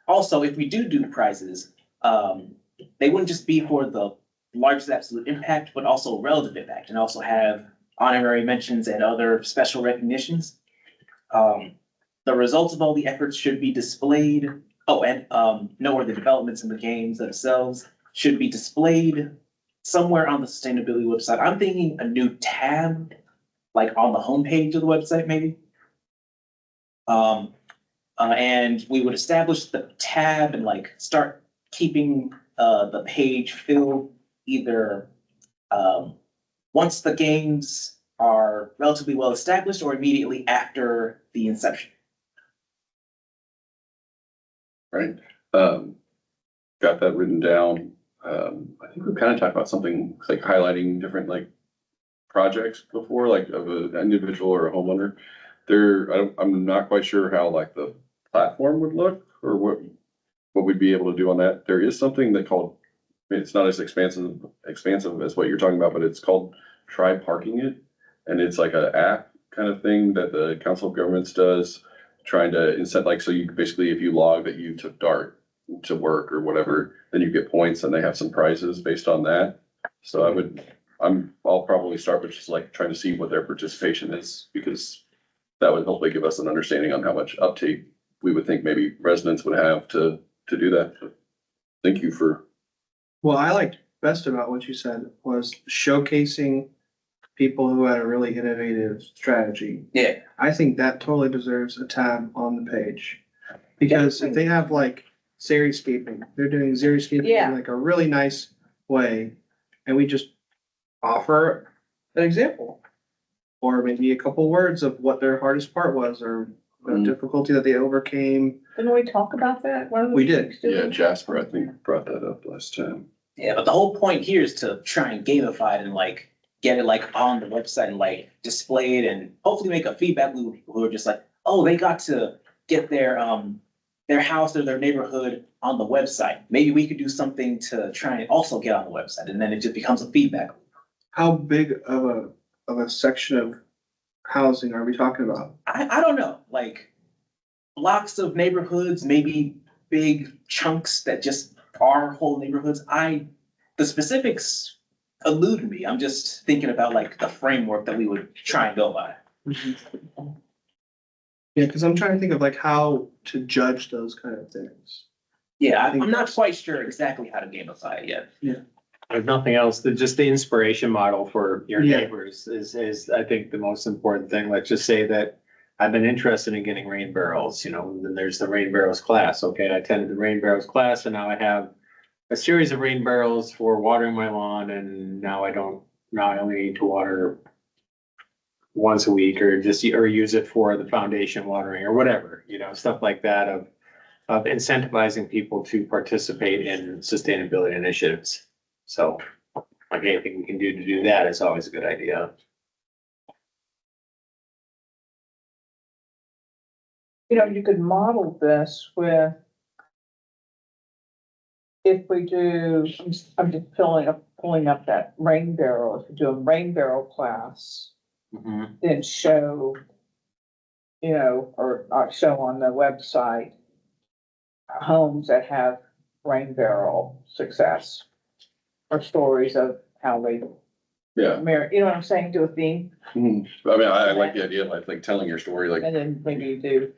Also, if we do prizes, they wouldn't just be for the largest absolute impact, but also relative impact, and also have honorary mentions and other special recognitions. The results of all the efforts should be displayed. Oh, and noteworthy developments in the games themselves should be displayed somewhere on the sustainability website. I'm thinking a new tab, like on the homepage of the website, maybe. And we would establish the tab and like start keeping the page filled either once the games are relatively well established or immediately after the inception. Right, got that written down. I think we've kind of talked about something like highlighting different like projects before, like of an individual or a homeowner. I'm not quite sure how like the platform would look or what we'd be able to do on that. There is something that called, I mean, it's not as expansive as what you're talking about, but it's called Try Parking It. And it's like an app kind of thing that the Council of Governments does, trying to incent, like, so you basically, if you log that you took DART to work or whatever, then you get points and they have some prizes based on that. So I'll probably start with just like trying to see what their participation is, because that would hopefully give us an understanding on how much uptake we would think maybe residents would have to do that. Thank you for, What I liked best about what you said was showcasing people who had a really innovative strategy. Yeah. I think that totally deserves a tab on the page. Because if they have like xeriscaping, they're doing xeriscaping Yeah. in like a really nice way, and we just offer an example. Or maybe a couple words of what their hardest part was, or the Mhm. difficulty that they overcame. Didn't we talk about that? One of the We did. things, didn't yeah, we? Jasper, I think, brought that up last time. Yeah, but the whole point here is to try and gamify it and like get it like on the website and like display it and hopefully make a feedback loop with people who are just like, oh, they got to get their house or their neighborhood on the website. Maybe we could do something to try and also get on the website, and then it just becomes a feedback loop. How big of a section of housing are we talking about? I don't know, like blocks of neighborhoods, maybe big chunks that just are whole neighborhoods. The specifics elude me. I'm just thinking about like the framework that we would try and go by. Yeah, because I'm trying to think of like how to judge those kind of things. Yeah, I'm not quite sure exactly how to gamify it yet. If nothing else, just the inspiration model for your Yeah. neighbors is, I think, the most important thing. Let's just say that I've been interested in getting rain barrels, and then there's the rain barrels class. Okay, I attended the rain barrels class and now I have a series of rain barrels for watering my lawn, and now I only need to water once a week, or use it for the foundation watering or whatever, stuff like that of incentivizing people to participate in sustainability initiatives. So, like, anything we can do to do that is always a good idea. You could model this with, if we do, I'm just pulling up that rain barrel, if we do a rain barrel class, then show, or show on the website homes that have rain barrel success, or stories of how they Yeah. you know what I'm saying, do a theme, Mhm. I mean, I like the idea of like telling your story, like, and then maybe you do.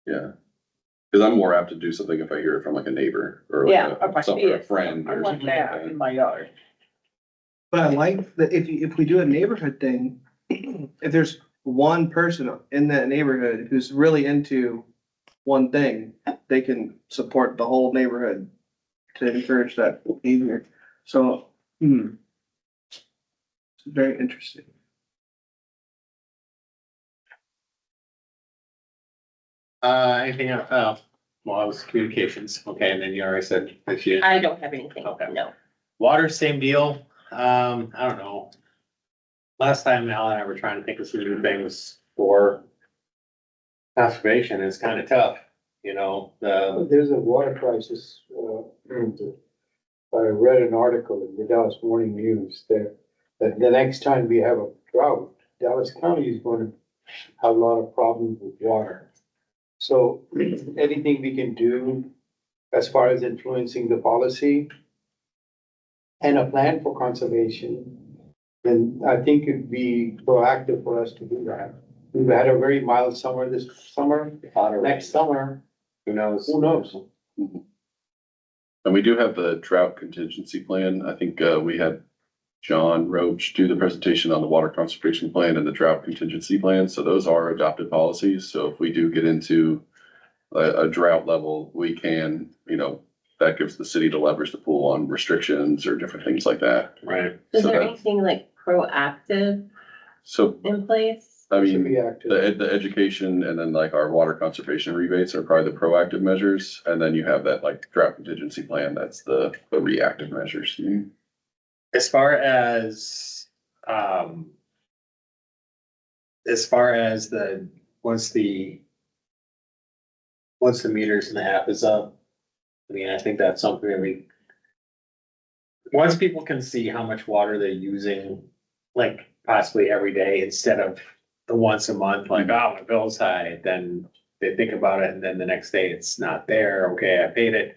yeah. Cause I'm more apt to do something if I hear it from like a neighbor or like Yeah, if I see a it. friend I or want something that like in that. my yard. But I like that if we do a neighborhood thing, if there's one person in that neighborhood who's really into one thing, they can support the whole neighborhood to encourage that behavior. So, it's very interesting. Anything else? Oh, well, it was communications. Okay, and then you already said that you, I don't have anything, Okay. no. water, same deal. I don't know. Last time Al and I were trying to think of some new things for conservation, it's kind of tough, There's a water crisis. I read an article in the Dallas Morning News that the next time we have a drought, Dallas County is going to have a lot of problems with water. So anything we can do as far as influencing the policy and a plan for conservation, then I think it'd be proactive for us to do that. We've had a very mild summer this summer. Next summer, who knows? who knows? And we do have the drought contingency plan. I think, we had John Roach do the presentation on the water conservation plan and the drought contingency plan. So those are adopted policies. So if we do get into a drought level, we can, that gives the city the leverage to pull on restrictions or different things like that. Right. Is So there that- anything like proactive So, in place? I Should mean, be active. the education and then like our water conservation rebates are probably the proactive measures. And then you have that like drought contingency plan, that's the reactive measures. As far as, as far as once the meters and the app is up, I mean, I think that's something that once people can see how much water they're using, like possibly every day instead of the once a month, like, oh, my bill's high, then they think about it and then the next day it's not there. Okay, I paid it.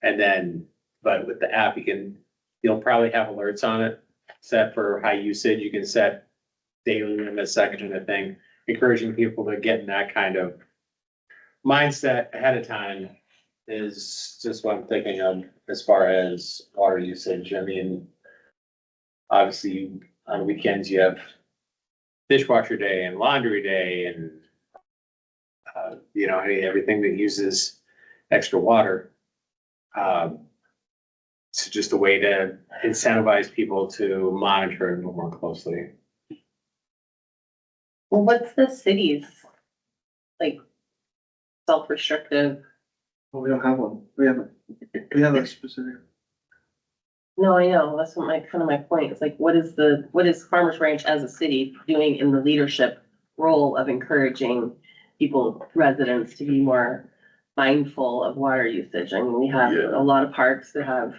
And then, but with the app, you'll probably have alerts on it set for high usage. You can set daily limits, that kind of thing, encouraging people to get in that kind of mindset ahead of time is just what I'm thinking of as far as water usage. I mean, obviously on weekends you have dishwasher day and laundry day and everything that uses extra water. It's just a way to incentivize people to monitor it a little more closely. Well, what's the city's, like, self-restrictive? Well, we don't have one. We have a specific. No, I know, that's what kind of my point, it's like, what is Farmers Branch as a city doing in the leadership role of encouraging residents to be more mindful of water usage? I mean, we have Yeah. a lot of parks that have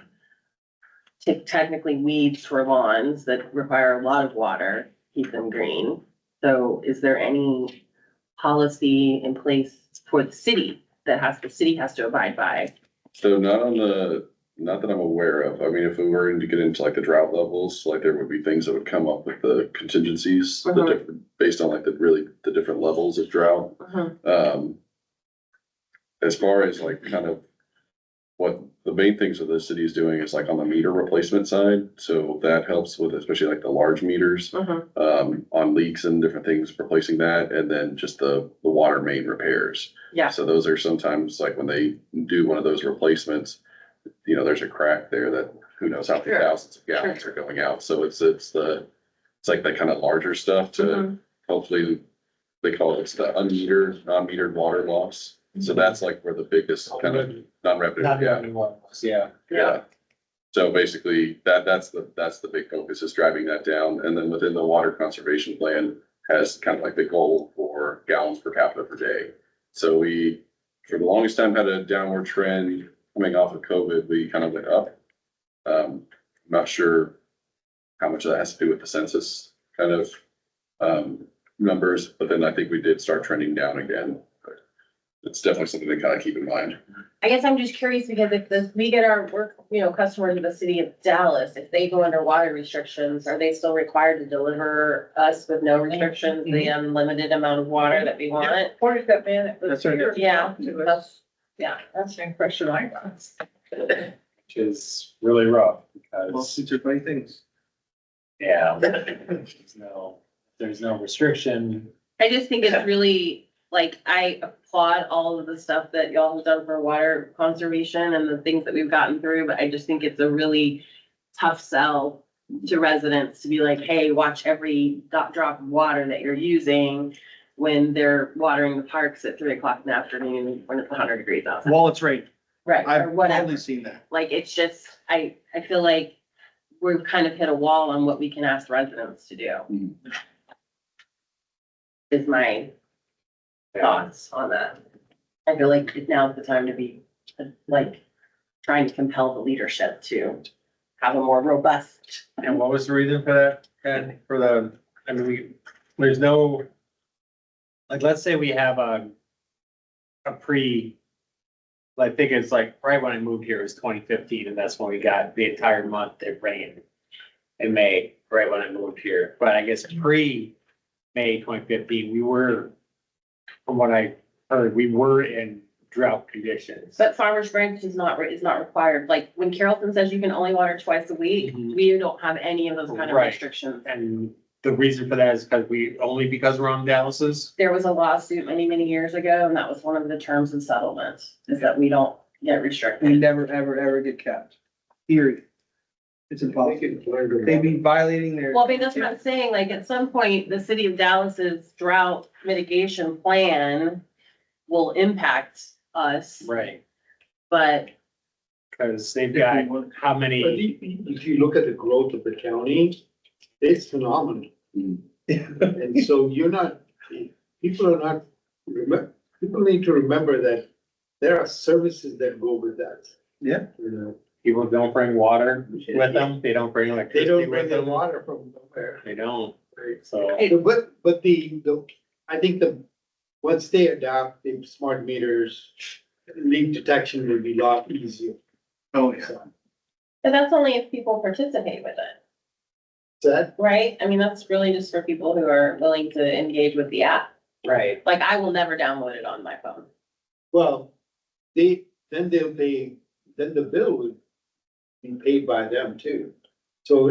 technically weeds for lawns that require a lot of water, keep them green. So is there any policy in place for the city that the city has to abide by? So not that I'm aware of. I mean, if we were to get into like the drought levels, like there would be things that would come up with the contingencies, the different, based on like the different levels of drought. As far as like kind of what the main things that the city is doing is like on the meter replacement side. So that helps with especially like the large meters, on leaks and different things, replacing that, and then just the water main repairs. Yeah. So those are sometimes like when they do one of those replacements, there's a crack there that who knows how many Sure. thousands of gallons are going out. So it's like that kind of larger stuff to hopefully, they call it the non-metered water loss. So that's like where the biggest kind of non-revenue. Yeah. So basically that's the big focus is driving that down. And then within the water conservation plan has kind of like the goal for gallons per capita per day. So we, for the longest time, had a downward trend coming off of COVID. We kind of went up. I'm not sure how much of that has to do with the census kind of numbers, but then I think we did start trending down again. It's definitely something to kind of keep in mind. I guess I'm just curious because if we get our customers in the city of Dallas, if they go under water restrictions, are they still required to deliver us with no restrictions, the unlimited amount of water that we want? Where did that man? that was That's right. here Yeah, talk to us? that's That's the impression I got. Which is really rough because, Lawsuits are funny things. there's no restriction. I just think it's really, like, I applaud all of the stuff that y'all have done for water conservation and the things that we've gotten through, but I just think it's a really tough sell to residents to be like, hey, watch every drop of water that you're using when they're watering the parks at 3:00 in the afternoon when it's 100 degrees outside. While it's raining. Right, or I've whatever. totally seen that. Like, it's just, I feel like we've kind of hit a wall on what we can ask residents to do. Is my thoughts on that. I feel like now's the time to be, like, trying to compel the leadership to have a more robust. And what was the reason for that? And there's no, like, let's say we have I think it's like right when I moved here, it was 2015, and that's when we got the entire month it rained in May, right when I moved here. But I guess pre-May 2015, we were, from what I heard, we were in drought conditions. But Farmers Branch is not required. Like, when Carrollton says you can only water twice a week, we don't have any of those kind of Right. restrictions. And the reason for that is because we're on Dallas's. There was a lawsuit many, many years ago, and that was one of the terms of settlements, is that we don't get We restricted. never, ever, ever get capped. Period. It's impossible. They'd be violating their. Well, I mean, that's what I'm saying, like, at some point, the city of Dallas's drought mitigation plan will impact us, Right. but Because they've got how But many, if you look at the growth of the county, it's phenomenal. And so people are not, people need to remember that there are services that go with that. Yeah. You know, People don't bring water with them, they don't bring they electricity don't bring with their them, water from nowhere. they don't, Right. so. But I think once they adopt the smart meters, leak detection will be a lot easier. Oh, yeah. So, But that's only if people participate with it, that, right? I mean, that's really just for people who are willing to engage with the app. Right. Like, I will never download it on my phone. well, then the bill would be paid by them too. So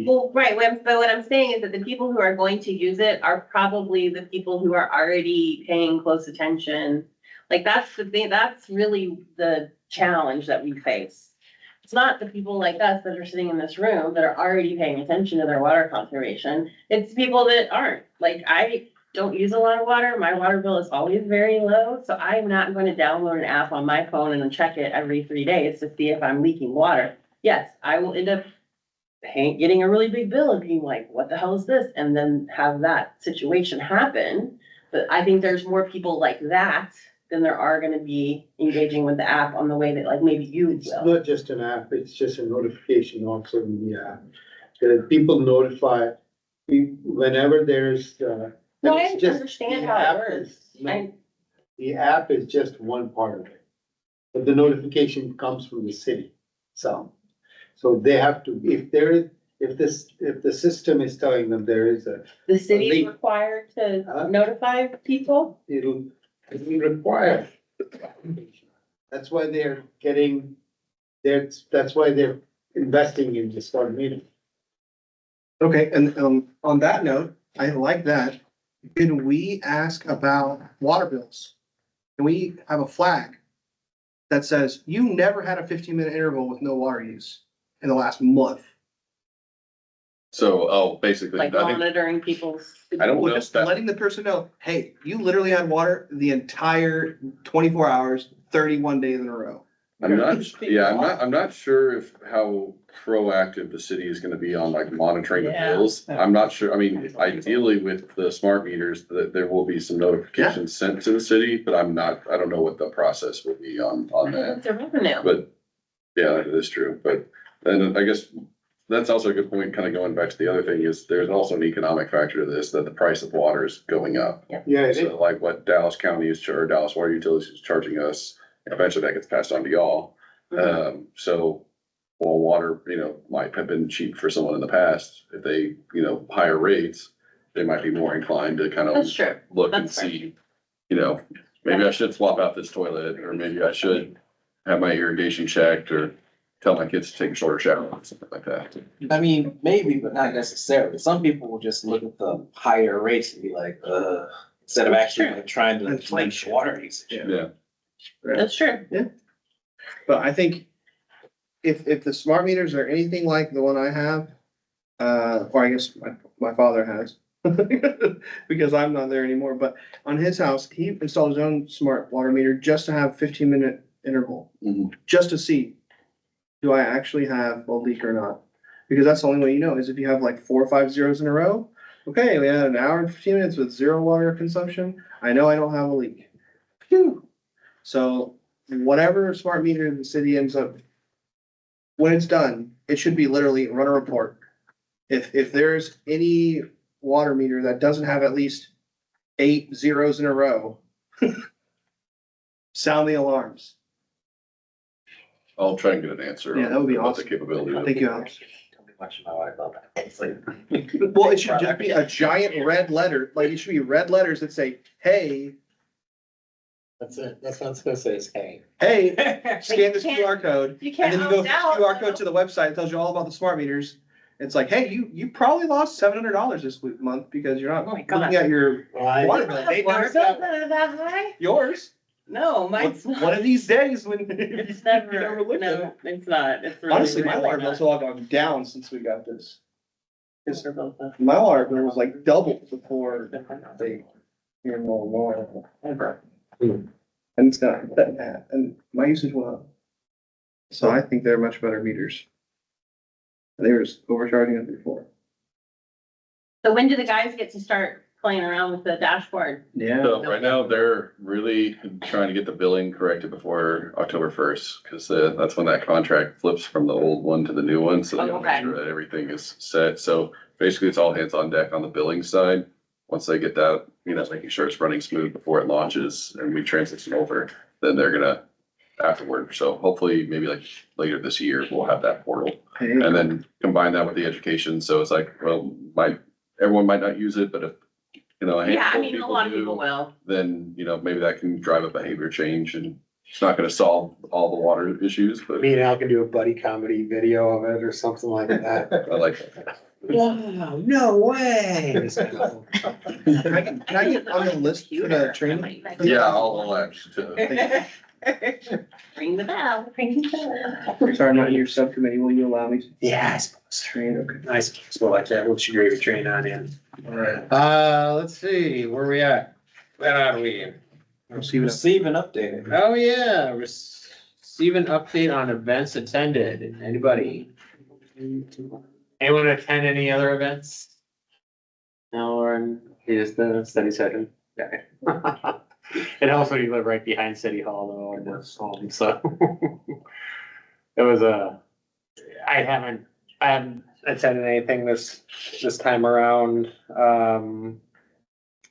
Well, right, but what I'm saying is that the people who are going to use it are probably the people who are already paying close attention. Like, that's the thing, that's really the challenge that we face. It's not the people like us that are sitting in this room that are already paying attention to their water conservation. It's people that aren't. Like, I don't use a lot of water. My water bill is always very low, so I'm not going to download an app on my phone and then check it every 3 days to see if I'm leaking water. Yes, I will end up getting a really big bill and being like, what the hell is this? And then have that situation happen. But I think there's more people like that than there are gonna be engaging with the app on the way that like maybe you it's will. not just an app, it's just a notification also in the app. People notify, whenever there's, No, I it's just- understand the how app it works. is- no, the app is just one part of it. But the notification comes from the city, so they have to, if the system is telling them there is The city is leak. required to Huh? notify people? it'll require. That's why they're that's why they're investing in the smart meter. Okay, and, on that note, I like that. Can we ask about water bills? Can we have a flag that says you never had a 15-minute interval with no water use in the last month? So, basically, Like I think, monitoring people's. I don't Well, know just if that, letting the person know, hey, you literally had water the entire 24 hours, 31 days in a row. I'm not sure if how proactive the city is gonna be on like monitoring the Yeah. bills. I'm not sure, I mean, ideally with the smart meters, that there will be some notifications sent to the city, but I don't know what the process will be on that. It's a revenue. But, yeah, that is true, but then I guess that's also a good point, kind of going back to the other thing is there's also an economic factor to this, that the price of water is going up. Yeah, So like what Dallas County or Dallas Water Utilities is charging us, eventually that gets passed on to y'all. So while water, might have been cheap for someone in the past, if they, higher rates, they might be more inclined to kind That's of true. look and That's fair. see, maybe I should swap out this toilet, or maybe I should have my irrigation checked, or tell my kids to take a shorter shower, or something like that. I mean, maybe, but not necessarily. Some people will just look at the higher rates and be like, instead of actually like trying to limit Inflation. water usage. Yeah, That's true. But I think if the smart meters are anything like the one I have, or I guess my father has, because I'm not there anymore, but on his house, he installed his own smart water meter just to have 15-minute interval, Mhm. just to see, do I actually have a leak or not? Because that's the only way you know, is if you have like 4 or 5 zeros in a row. Okay, we had an hour and 15 minutes with 0 water consumption. I know I don't have a leak. Phew. So whatever smart meter the city ends up, when it's done, it should be literally run a report. If there's any water meter that doesn't have at least 8 zeros in a row, sound the alarms. I'll try and get an answer. Yeah, that would be on what awesome. The capability. of it. Thank you, Alex. Tell me much about it, I love that. It's like- Well, it should just be a giant red letter, like it should be red letters that say, hey, That's it, that's what I was gonna say is, hey. hey, scan this You can't- QR code. You And can't then you go opt from out. QR code to the website, it tells you all about the smart meters. It's like, hey, you probably lost $700 this month because you're not Oh my God. looking at your You water don't bill. have They water noticed bills that- that are that high? Yours. No, mine's One of these days when. It's you never, looked at no, it. it's not. It's really, Honestly, my really water not. bill's all gone down since we got this. Water bills, though. My water bill was like double before they, more. Ever. And it's got that bad, and my usage went up. So I think they're much better meters. They were just overcharging us before. So when do the guys get to start playing around with the dashboard? Yeah. So right now, they're really trying to get the billing corrected before October first, because that's when that contract flips from the old one to the new one, so they want to make sure that everything is set. So basically, it's all hands on deck on the billing side. Once they get that, making sure it's running smooth before it launches and we transition over, then they're gonna afterward. So hopefully, maybe like later this year, we'll have that portal. Hey, And then combine that with the education, so it's like, well, everyone might not use it, but if, a Yeah, I handful mean, a of lot of people people do, will. then, maybe that can drive a behavior change, and it's not gonna solve all the water issues, but Me and Al can do a buddy comedy video of it or something like that. I like that. Wow, no way. Can I get on the list for the training? Yeah, I'll actually, Ring the bell, ring the bell. Sorry, I'm not in your subcommittee. Will you allow me to Yeah, I suppose. train? Okay. Nice, so like that, what's your gravy train on in? All right. Let's see, where we at? Where are we? I'll see you. Receive and update. Oh, yeah, receive an update on events attended. Anybody? Anyone attend any other events? No, or just the study session? Okay. It helps when you live right behind City Hall though, and that's home, so. It was I haven't attended anything this time around. I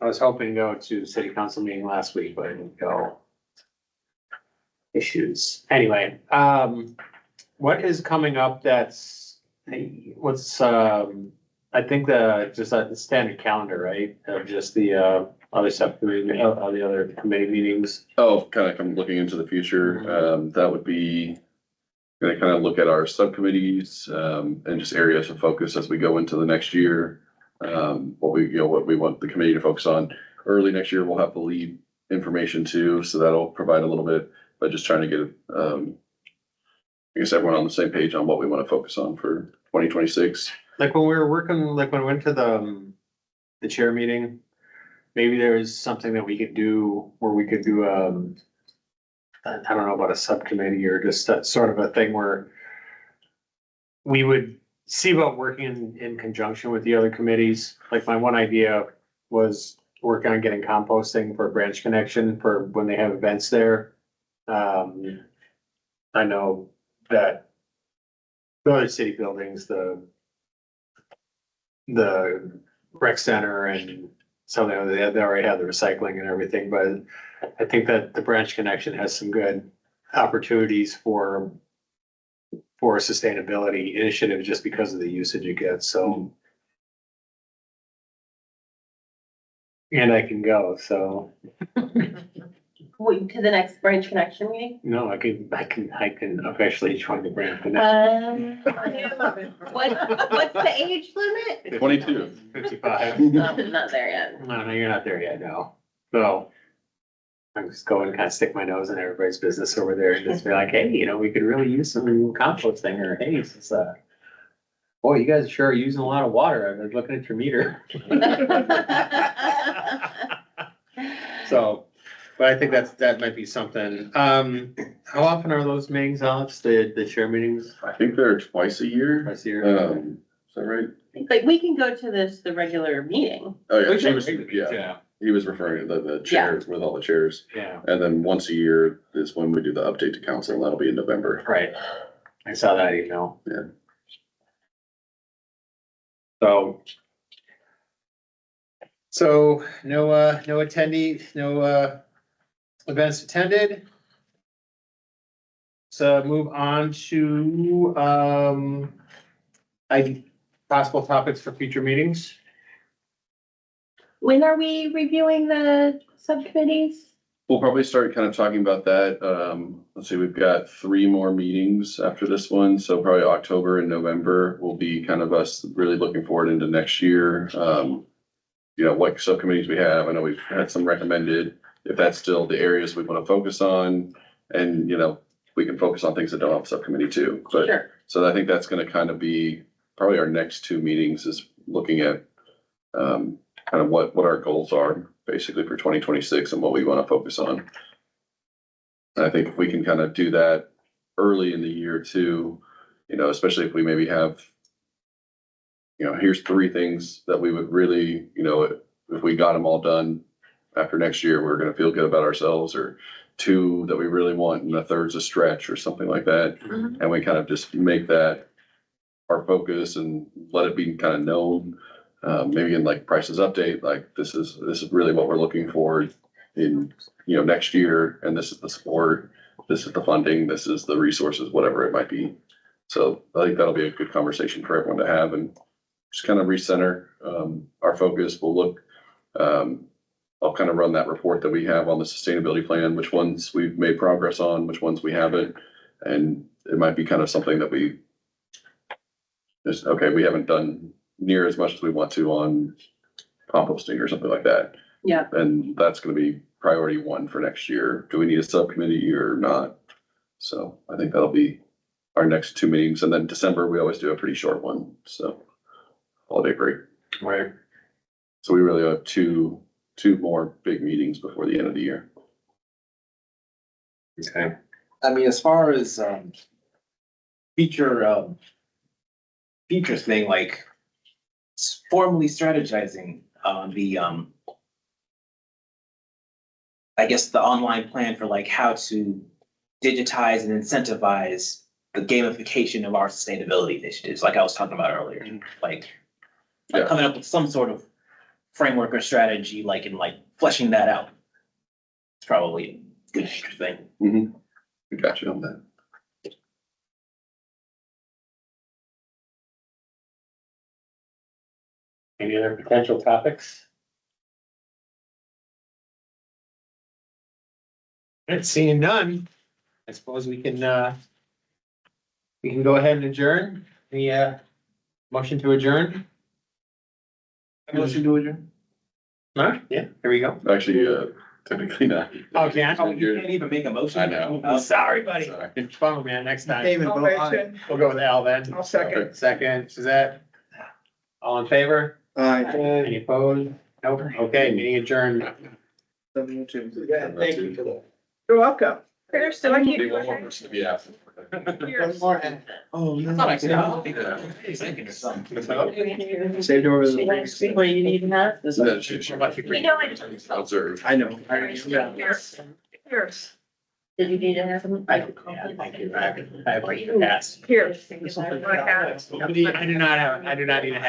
was hoping to go to the city council meeting last week, but I didn't go. Issues. Anyway, what is coming up that's, what's, I think just the standard calendar, right? Of just the, other stuff, all the other committee meetings. oh, I'm looking into the future, that would be gonna kind of look at our subcommittees, and just areas of focus as we go into the next year. What we want the committee to focus on. Early next year, we'll have the lead information too, so that'll provide a little bit, but just trying to get, I guess everyone on the same page on what we want to focus on for 2026. Like when we were working, like when we went to the chair meeting, maybe there was something that we could do where we could do, I don't know about a subcommittee or just that sort of a thing where we would see about working in conjunction with the other committees. Like my one idea was work on getting composting for Branch Connection for when they have events there. I know that the other city buildings, the rec center and some of them, they already have the recycling and everything, but I think that the Branch Connection has some good opportunities for sustainability initiatives just because of the usage it gets, so. And I can go, so, Wait, to the next Branch Connection meeting? no, I can officially join the Branch Connection. What's the age limit? 22. 55. No, I'm not there yet. No, you're not there yet, no. So I'm just going to kind of stick my nose in everybody's business over there and just be like, hey, we could really use some composting, or hey, it's boy, you guys sure are using a lot of water. I was looking at your meter. So, but I think that might be something. How often are those meetings, Alex? The chair meetings? I think they're twice a year. Twice a year? Is that right? Like, we can go to the regular meeting. Oh, yeah, Yeah, he was referring to the chairs with all the chairs. yeah, And then once a year is when we do the update to council, and that'll be in November. right. I saw that email. Yeah. So no attendees, no events attended. So move on to possible topics for future meetings. When are we reviewing the subcommittees? We'll probably start kind of talking about that. Let's see, we've got 3 more meetings after this one, so probably October and November will be kind of us really looking forward into next year. What subcommittees we have. I know we've had some recommended, if that's still the areas we want to focus on. And, we can focus on things that don't have a subcommittee too. But Sure. so I think that's gonna kind of be probably our next 2 meetings, is looking at kind of what our goals are basically for 2026 and what we want to focus on. And I think if we can kind of do that early in the year too, especially if we maybe have you know, here's 3 things that we would really, you know, if we got them all done after next year, we're gonna feel good about ourselves, or 2 that we really want, and the third's a stretch or something like that. Mhm. And we kind of just make that our focus and let it be kind of known, maybe in like prices update, like this is really what we're looking for in, you know, next year, and this is the support, this is the funding, this is the resources, whatever it might be. So I think that'll be a good conversation for everyone to have, and just kind of recenter, our focus. We'll look, I'll kind of run that report that we have on the sustainability plan, which ones we've made progress on, which ones we haven't. And it might be kind of something that we just, okay, we haven't done near as much as we want to on composting or something like that. Yeah. And that's gonna be priority 1 for next year. Do we need a subcommittee or not? So I think that'll be our next 2 meetings. And then December, we always do a pretty short one, so holiday break. Right. So we really have two more big meetings before the end of the year. Okay. I mean, as far as, future thing, like formally strategizing on the, I guess the online plan for like how to digitize and incentivize the gamification of our sustainability initiatives, like I was talking about earlier, like Yeah. coming up with some sort of framework or strategy, like, and like fleshing that out. It's probably a good thing. We got you on that. Any other potential topics? All right, seeing none, I suppose we can go ahead and adjourn. The motion to adjourn? Motion to adjourn? Huh? Yeah, here we go. Actually, technically not. Oh, can Oh, you can't even make a motion? I know. Oh, sorry, buddy. Sorry. Phone, man, next time. David, I'll vote aye. mention, We'll go with Al then. I'll second. Second, Suzette? All in favor? Aye. Any opposed? Nope. Okay, meeting adjourned. 7:02. Yeah, thank you for that. You're welcome. Here's the Be one more person to be absent. One more. Oh, I thought I said, no. second or something. Saved over the. What you need that? Yeah, she- Observe. I know. Here's, Did you need to have them? Yeah, thank you. I have a pass. here's. What I have. I do not need a